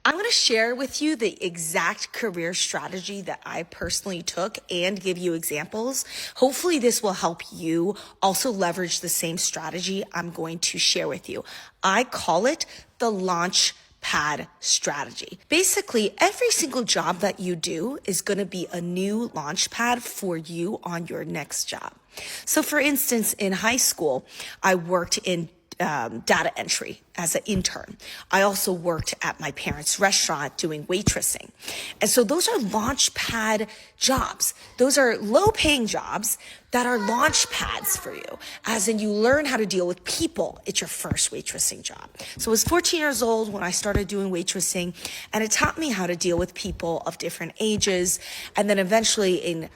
I'm going to share with you the exact career strategy that I personally took and give you examples. Hopefully this will help you also leverage the same strategy I'm going to share with you. I call it the launch pad strategy. Basically, every single job that you do is going to be a new launch pad for you on your next job. So for instance, in high school, I worked in data entry as an intern. I also worked at my parents' restaurant doing waitressing. And so those are launch pad jobs. Those are low paying jobs that are launch pads for you, as in you learn how to deal with people. It's your first waitressing job. So I was 14 years old when I started doing waitressing, and it taught me how to deal with people of different ages. And then eventually in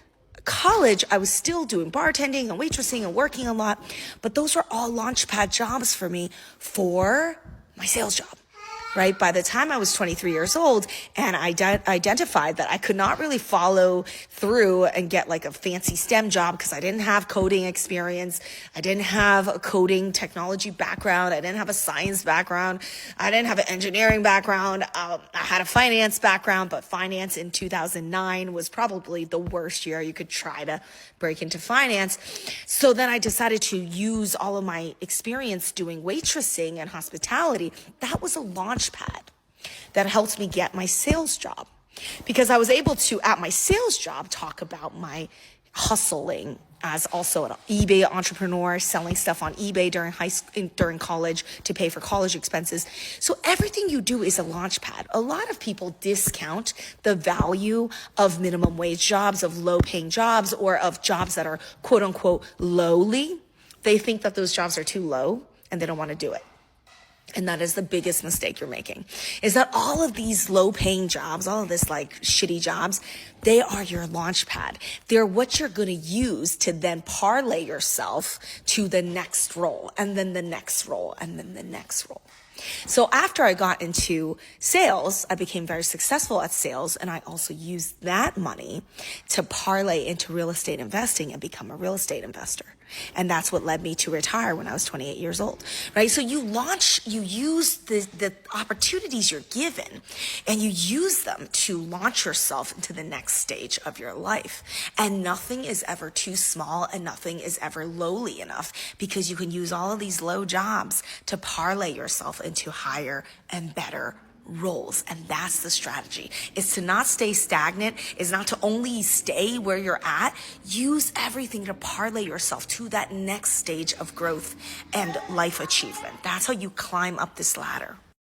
college, I was still doing bartending and waitressing and working a lot, but those were all launchpad jobs for me for my sales job. Right? By the time I was 23 years old and I identified that I could not really follow through and get like a fancy STEM job because I didn't have coding experience. I didn't have a coding technology background. I didn't have a science background. I didn't have an engineering background. I had a finance background, but finance in 2009 was probably the worst year you could try to break into finance. So then I decided to use all of my experience doing waitressing and hospitality. That was a launch pad that helped me get my sales job, because I was able to, at my sales job, talk about my hustling as also an eBay entrepreneur, selling stuff on eBay during college to pay for college expenses. So everything you do is a launch pad. A lot of people discount the value of minimum wage jobs, of low paying jobs, or of jobs that are quote unquote lowly. They think that those jobs are too low and they don't want to do it. And that is the biggest mistake you're making, is that all of these low paying jobs, all of this like shitty jobs, they are your launch pad. They're what you're going to use to then parlay yourself to the next role, and then the next role, and then the next role. So after I got into sales, I became very successful at sales, and I also used that money to parlay into real estate investing and become a real estate investor. And that's what led me to retire when I was 28 years old, right? So you use the opportunities you're given, and you use them to launch yourself into the next stage of your life. And nothing is ever too small, and nothing is ever lowly enough, because you can use all of these low jobs to parlay yourself into higher and better roles. And that's the strategy, is to not stay stagnant, is not to only stay where you're at. Use everything to parlay yourself to that next stage of growth and life achievement. That's how you climb up this ladder.